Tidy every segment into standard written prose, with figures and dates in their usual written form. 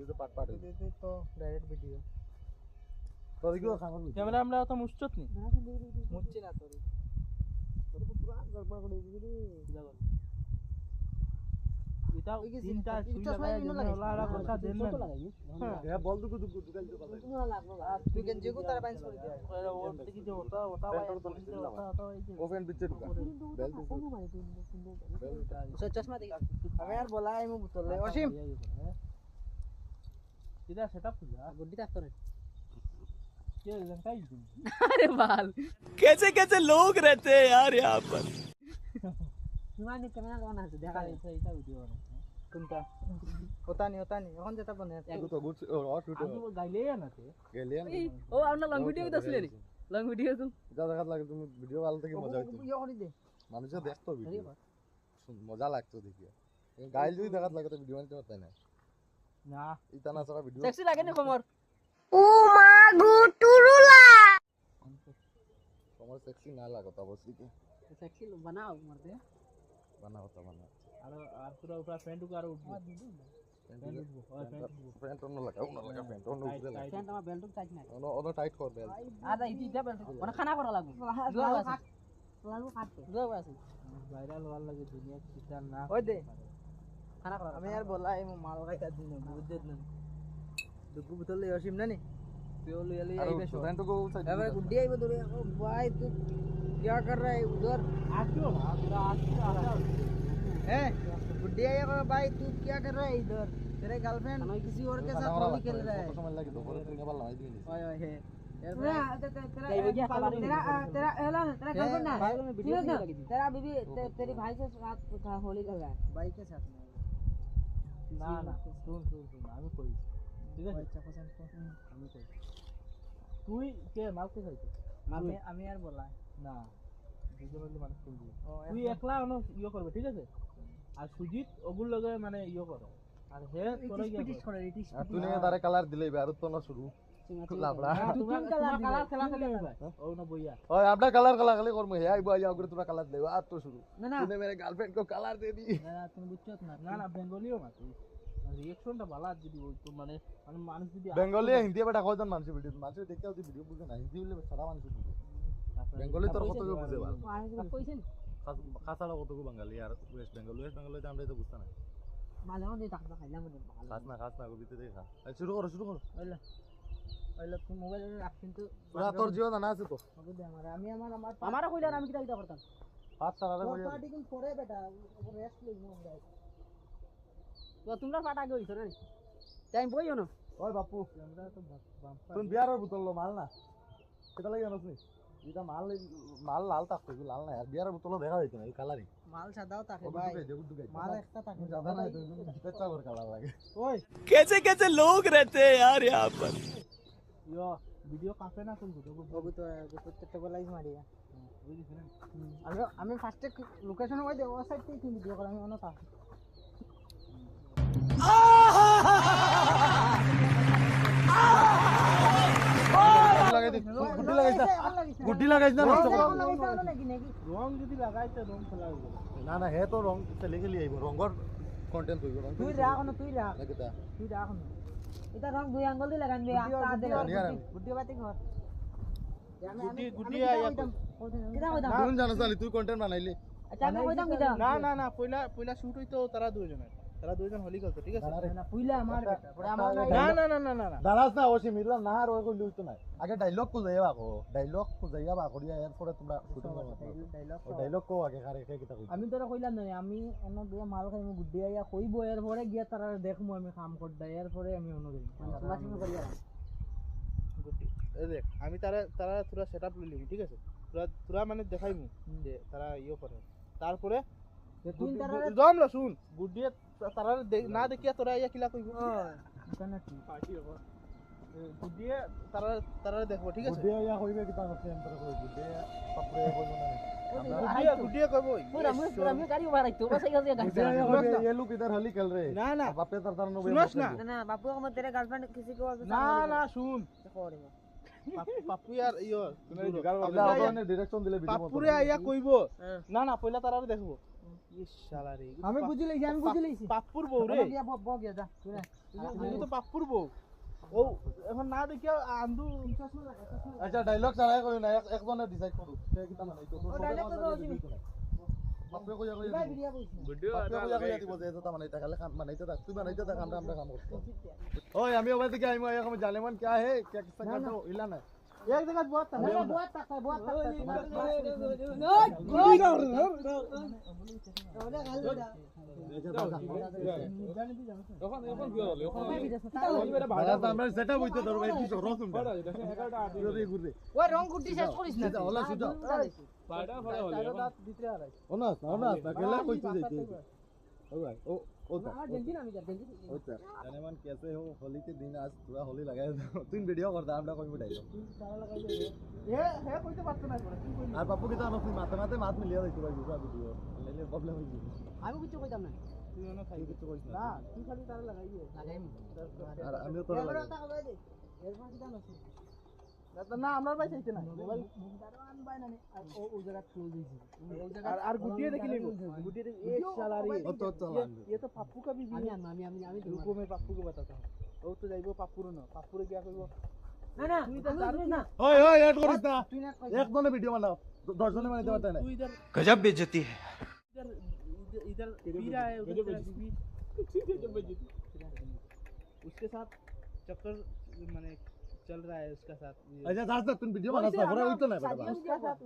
ভিডিওতে part part দিতে তো ডাইরেক্ট ভিডিও তো এগুলো খাবার ক্যামেরা আমরা তো মুছছত নি মুচ্ছি না তোর তোর পুরো গড়বড় করে দিবি রে এটা তিনটা সুই লাগায় দেন ওলা কথা দেন না এ বল দুকু দুকাল তো ভালো না লাগবে তুই কেন যেগু তার বাইন করে দে ওর থেকে যে ওটা ওটা ওপেন পিকচার ঢুকা বেল দিছে সো চশমা দেখি আমি আর বলাই মু বুতল লে অসীম এটা সেটআপ খুলা গুড্ডি তাক করে কে লঙ্কাই দিন अरे बाल कैसे कैसे लोग रहते हैं यार यहाँ पर সুমানি ক্যামেরা কোনা আছে দেখা এটা ভিডিও না কোনটা होता नहीं এখন যেটা বনে আছে এগু তো গুড আর শুট আমি গাইলে না তে গেলে ও আমরা লং ভিডিও দেখছলে রে লং ভিডিও তো যা দেখাত লাগে তুমি ভিডিও ভালো থেকে মজা হইতো ইয়া করে দে মানুষ দেখতো ভিডিও মজা লাগতো দেখিয়ে গাইল যদি দেখাত লাগে তো ভিডিও বানাতে পারতাই না না ইতা না সারা ভিডিও সেক্সি লাগে না কমর তোমার সেক্সি না লাগতো অবশ্যই কি সেক্সি বানাও মরতে বানাও তো বানাও আর পুরো উপর প্যান্ট আর উঠবো প্যান্ট অন্য লাগাও প্যান্ট অন্য উপরে লাগা প্যান্ট আমার বেল্ট টাইট না অন্য টাইট কর বেল আদা ইটা বেল্ট মানে খানা করা লাগবে জোয়া আছে লাগু কাটতে জোয়া আছে ভাইরাল হওয়ার লাগে দুনিয়া কিটা না ওই দে খানা করা আমি আর বলা এই মাল খাইতা দিন বুঝতে না দুগু বোতল ले অসীম না নি তুই লে ले আর आईबे প্যান্ট को अबे गुड्डी आई बदले ओ भाई तू क्या कर रहा है उधर আসিও না পুরা আসিও हैं गुड्डी आई और भाई तू क्या कर रहा है इधर तेरे गर्लफ्रेंड किसी और के साथ होली खेल रहा है समझ लगे तो बोले तुमने बाल लगाई दी ओए ओए है तेरा गर्लफ्रेंड ना वीडियो लगी थी तेरा बीबी तेरी भाई से साथ होली खेल रहा है भाई के साथ में না না শুন আমি কই ঠিক আছে अच्छा पसंद को আমি কই তুই কে মালকে খাইতো আমি আর বলা না দুজন মানুষ শুনবি ও তুই একলা অন ইয়ে করবে ঠিক আছে আর সুজিত ওগুল লগে মানে ইয়ে করে আর হে তোরে ইটিস করে ইটিস আর তুই নিয়ে তারে কালার দিলে আর তো না শুরু লাবড়া তুমি কালার খেলা খেলে ভাই ও না বইয়া ओए आपने कलर कलर खाली করমু হে আইবো আইয়া ওগরে তোরা কালার দেবা আর তো শুরু না না तूने मेरे गर्लफ्रेंड को कलर दे दी না তুমি বুঝছো না না না বেঙ্গলিও না তুই রিঅ্যাকশনটা ভালো আর যদি ওই তো মানে মানুষ যদি বেঙ্গলি হিন্দি বেটা কয়জন মানুষ ভিডিও মানুষ দেখতে যদি ভিডিও বুঝে না হিন্দি বলে সারা মানুষ বুঝে বেঙ্গলি তোর কত কেউ বুঝে ভালো কইছেন খাসাড়া কত কেউ বাঙালি আর ওয়েস্ট বেঙ্গল তো আমরা তো বুঝতা না মালে মনে টাকা খাইলাম মনে খাস না গবিতে দেখা শুরু করো ওইলা ওইলা তুমি মোবাইল রাখছেন তো তোরা তোর জীবন জানা আছে তো হবে দে আমি আমারও কইলা আমি কিটা করতাম পাঁচ সারা করে পার্টি কোন করে বেটা রেস্ট লই আমরা তো তোমরা পাটা আগে হইছো না টাইম বইও না ওই বাপু তুই বিয়ারের বোতল লো মাল না কেটা লাগি জানোস নি এটা মাল লাল তাক তুই লাল না আর বিয়ারের বোতল দেখা যাইতো না এই কালারই মাল সাদাও থাকে ভাই মাল একটা থাকে জাদা না তো পেচ্চা করে কালার লাগে ওই कैसे कैसे लोग रहते हैं यार यहाँ पर ইয়ো ভিডিও কাফে না কোন তো ওগো তো প্রত্যেকটা বলাই মারিয়া বুঝিস না আমি ফার্স্টে লোকেশন ওই দে ও সাইড থেকে ভিডিও করা আমি অনতা গুড্ডি লাগাইছ না নষ্ট কর রং যদি লাগাইতে রং খেলা হইব না না হে তো রং চলে গেলি আইব রঙর কন্টেন্ট হইব রং তুই রাখ না তুই রাখ লাগেতা তুই রাখ না এটা রং দুই আঙ্গুল দিয়ে লাগান বে আস্তে আস্তে বুদ্ধি বাতি কর গুড্ডি আইয়া কিটা কইতাম কোন জানাস আলি তুই কন্টেন্ট বানাইলি আচ্ছা আমি কইতাম কিটা না পয়লা শুট হইতো তারা দুইজন হলি গেল ঠিক আছে না পুইলা আমার বেটা পরে আমার না দাঁড়াস না ওসি মিরলা না আর ওই কইলি হইতো না আগে ডায়লগ কো যাইবা কো ডায়লগ কো যাইবা করিয়া এর পরে তোমরা শুটিং করবা ডায়লগ কো আগে কারে কে কিটা কই আমি তোরা কইলাম না আমি অন্য দুয়া মাল খাই মু গুড্ডি আইয়া কইবো এর পরে গিয়া তারা দেখমু আমি কাম কর দা এর পরে আমি অন্য দিন লাসিং করিয়া গুড্ডি এই দেখ আমি তারা পুরো সেটআপ লইলি ঠিক আছে পুরা মানে দেখাইমু যে তারা ইও করে তারপরে তুই তারা জম ল শুন গুড্ডি তারা না দেখিয়া তোরা ইয়া কিলা কইবো কেন কি পার্টি হবে গুড্ডি তারা দেখবো ঠিক আছে গুড্ডি ইয়া কইবে কিটা করতে এন্টার কই গুড্ডি পাপড়ে কইবো না গুড্ডি কইবো পুরা আমি গাড়ি ভাড়াই তো বসে গেছে गुड्डिया कइबे ये लोग इधर हली खेल रहे ना बापे तर नो सुनोस ना ना बापू को तेरे गर्लफ्रेंड किसी को ना শুন পাপু यार ইয়ো आपने डायरेक्शन दिले वीडियो পাপুরে আইয়া কইবো না পয়লা তারা দেখবো ইস শালা রে আমি বুঝি লইছি আমি বুঝি লইছি পাপ্পুর বউ রে গিয়া বক গিয়া যা তুই তুমি তো পাপ্পুর বউ ও এখন না দেখিয়া আন্দু আচ্ছা ডায়লগ চালাই কই না একজনে ডিসাইড করু কে কিটা মানে তো dialogue তো দিবি। বাপরে কইয়া কইয়া ভাই দিব ভিডিও বলছি ভিডিও বাপরে কইয়া কইয়া দিব যে এটা মানে টাকালে কাম বানাইতে থাক তুই বানাইতে থাক আমরা কাম করতে ওই আমি ওবাই থেকে আইমু আয়া কম জানেমান क्या है क्या किस्सा करते हो इला ना এক জায়গা বহুত না না বহুত টাকা আমরা সেটা বইতে ধরো ভাই কিছু রকম ওই রং কুটি শেষ করিস না এটা হলা সুজা ভিতরে আর ওনা না কেলা কইতে যাইতে ও ভাই ও তা জলদি না আমি যা জলদি होता जानेमान कैसे हो होली के दिन आज पूरा होली लगाए तीन वीडियो करता আমরা কই মিটাইলো হে কইতে পারছ না করে তুই কইলি আর বাপু কি তো আমার মাথা মাথা মাত মিলিয়া দিতে ভাই পুরো ভিডিও লেলে প্রবলেম হই আমি কিছু কইতাম না তুই না খাই কিছু কইছ না তুই খালি তারে লাগাইয়ে লাগাইম আর আমিও তো এবার টাকা কই দে এরপর কি জানো না আমার ভাই চাইতে না দারোয়ান বাই না আর ও জায়গা ক্লোজ হইছে ও জায়গা আর গুটিয়ে দেখি নিব গুটিয়ে দেখি এ শালা রে ও তো ये तो पप्पू का बीवी আমি है আমি रुको मैं पप्पू को बताता हूं वो तो जाइबो पप्पू नो पप्पू रे क्या करबो না না তুই তো জানিস না ওই ওই এড করিস না তুই না একজনে ভিডিও বানাও 10 জনে বানাইতে পারতে না तू इधर गजब बेइज्जती है इधर इधर पी रहा है उधर तेरा बीवी उसके साथ चक्कर माने चल रहा है उसका साथ আচ্ছা দাস তুই ভিডিও বানাস না পরে হইতো না বেটা उसका साथ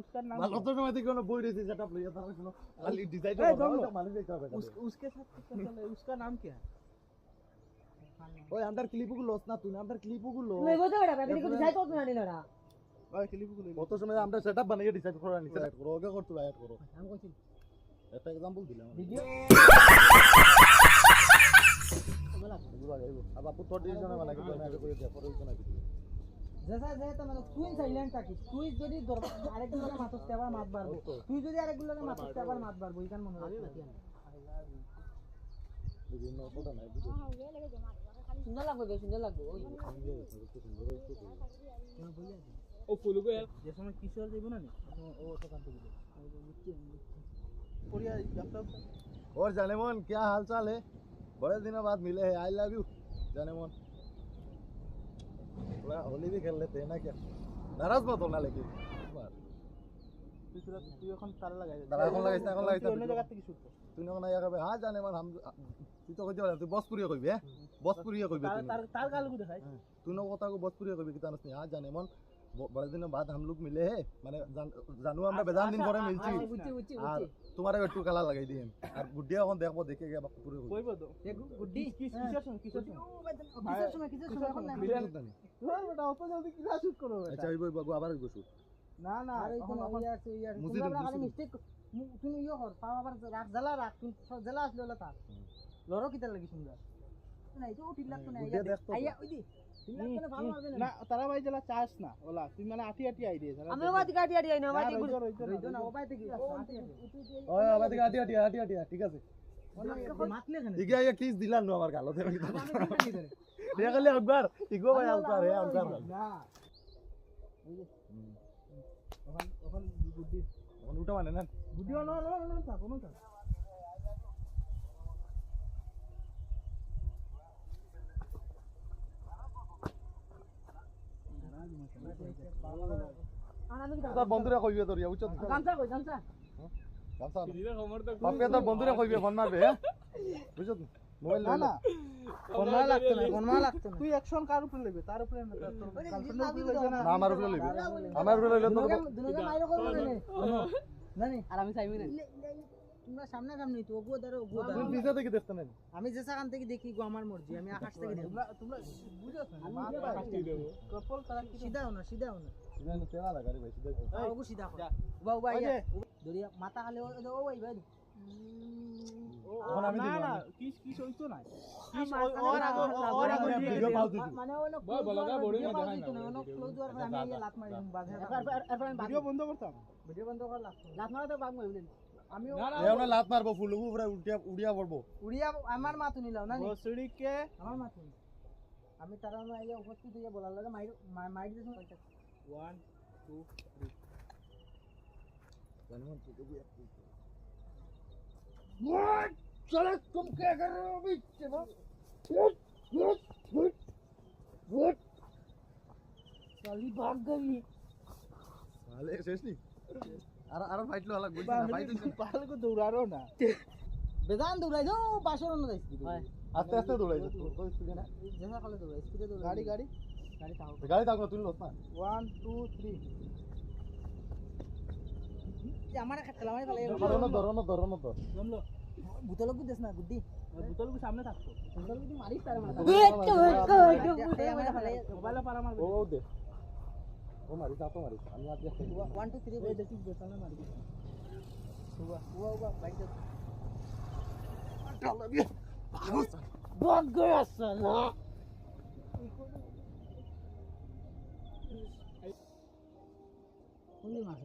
उसका नाम ভালো তো সময় থেকে কোনো বই রইছে সেটআপ লইয়া তার কোনো খালি ডিজাইন মানে দেখতে হবে उसके साथ किसका चल रहा है उसका नाम क्या है ওই আন্ডার ক্লিপগুলো লস না তুই আন্ডার ক্লিপগুলো তুই কইতে বেটা বেবি কো যাই তো না নিলা ओए क्लिप को ले কত সময় আমরা সেটআপ বানাইয়ে ডিসাইড করে নিতে রাইট করো ওকে করতে রাইট করো আমি কইছি একটা एग्जांपल দিলাম ভিডিও বুঝা যাইবো আর বাপু তোর ডিসিশনে বানাই কিন্তু আমি আগে করে দেখ পরে হইতো না ভিডিও যেসা যে তো মানে তুই সাইলেন্ট থাকিস তুই যদি আরেকগুলোকে মাথা স্টেবার মাত বাড়বো তুই যদি আরেকগুলোকে মাথা স্টেবার মাত বাড়বো ইকান মনে হয় বিভিন্ন কথা নাই ভিডিও সুন্দর লাগবে সুন্দর লাগবে ওই ओ फूल को यार जैसे मैं किशोर देबो ना ओ तो काट दे और यार लैपटॉप और जानेमन क्या हाल चाल है बड़े दिनों बाद मिले हैं आई लव यू जानेमन थोड़ा होली भी खेल लेते हैं ना क्या नाराज मत होना लेकिन তুই এখন তারা লাগাই তারা এখন লাগাইছ না, এখন লাগাইছ না। অন্য জায়গা থেকে শুট কর তুই না ইয়া কইবে হ্যাঁ জানেমন हम তুই তো কইতে পারবি তুই বসপুরিয়া কইবি হ্যাঁ বসপুরিয়া কইবি তার তুই তার তার গালগু দেখাই तू ना কথা को बसपुरिया कभी कितना नहीं हाँ जाने मन बड़े दिनों बाद हम लोग मिले हैं मैंने जानू আমরা বেজান দিন পরে মিলছি উচি উচি আর তোমারে একটু কালা লাগাই দিম আর গুডিয়া এখন দেখবো দেখে গিয়ে বাপ পুরো কইব তো গুড্ডি কিশোর সঙ্গে কিসের সময় এখন না তোর বেটা অত জলদি কি শুট করো আচ্ছা ওই বাগু আবার বসু না না আরে এখন কোন ইয়ার সে ইয়ার মুসিদ, তোমরা খালি মুসিদ। মিস্টেক তুমি ইয়া কর পাও আবার রাখ জ্বালা রাখ তুমি জ্বালা আসলে হলো তা লড়ো কিতা লাগি সুন্দর না এই তো ঠিক লাগতো না গুডিয়া দেখতো আইয়া ওই দি ঠিক লাগতো না ভালো লাগবে না না তারা ভাই জেলা চাস না ওলা তুই মানে আটি আটি আই দিয়েছ আমি ওবাদি কাটি আই না ওবাদি রইতো রইতো না ওবাই থেকে ওই আবার দিকে আটি আটি আটি আটি ঠিক আছে মাতলে কেন ঠিক আছে কিস দিলাম না আমার গালো দেবে আমি দেখা গেলে একবার ইগো ভাই আলতার হে আলতার না ওখান বুদ্ধি এখন উঠা মানে না ভিডিও না না না তা কোনো তা তোর বন্ধুরা কইবে তোর ইয়া উচ্চ গামছা কই গামছা বাপে তোর বন্ধুরা কইবে ফোন মারবে হ্যাঁ বুঝছ মোবাইল না না কোনমা লাগতো না কোনমা লাগতো না তুই অ্যাকশন কার উপরে লাগবে তার উপরে না তোর গার্লফ্রেন্ডের উপরে লাগবে না না আমার উপরে লইবে আমার উপরে লইলে তো দুনোকে মাইরো করব না নি আর আমি চাইবি না তোমরা সামনে সামনে তো ওগো দাঁড়ো ওগো তুই দাঁড়ো পিছে থেকে দেখতে না আমি যে সাকান থেকে দেখি গো আমার মর্জি আমি আকাশ থেকে দেখি তোমরা বুঝছ না মা কাটি দেব কপল তারা কি সিধা হও না সিধা হও না ইনা তেলা লাগা রে ভাই সিধা ওগো সিধা করো বাউ বাই দরিয়া মাথা খালি ও ভাই ভাই এখন আমি না দিলাম না কি কি হইতো না কি ওর আগে ভিডিও পাও দিছি মানে ওনো বলগা বড়ি না দেখাই না ওনো ক্লোজ ওর আমি এই লাত মারি বাজে এরপর আমি ভিডিও বন্ধ করতাম ভিডিও বন্ধ কর লাত মারা তো বাগ মারি আমি এ আমরা লাত মারবো ফুলগু পুরো উড়িয়া পড়বো উড়িয়া আমার মাথু নিলাও না বসড়ি কে আমার মাথু আমি তারা আইয়া উপস্থিত হইয়া বলার লাগে মাইক দিছ 1 2 3 জানেমন তুই चले तुम क्या कर रहे हो अभी चलो साली भाग गई साले शेष नहीं अरे फाइट लो अलग बोल ना फाइट पाल को दौड़ारो ना বেদান দৌড়াই যাও পাশের অন্য যাইছি আস্তে আস্তে দৌড়াই তো স্পিড না যেসা কলে দৌড়াই স্পিডে দৌড়াই गाड़ी गाड़ी গাড়ি তাও গাড়ি তাকো তুই লস না 1 2 3 আমার খাতলা মানে ফেলে ধরনো हम लो বুতল কো দেছ না গুড্ডি बोतल को सामने रखो বুতল কো মারিস তার মানে আমার ফেলে मोबाइल पर मार ও দে ও মারি তা তো মারি আমি আজ দেখতে 1 2 3 ये देखिए बोतल में मार दी हुआ हुआ बाइक दे भाग गया साला কোন মাছ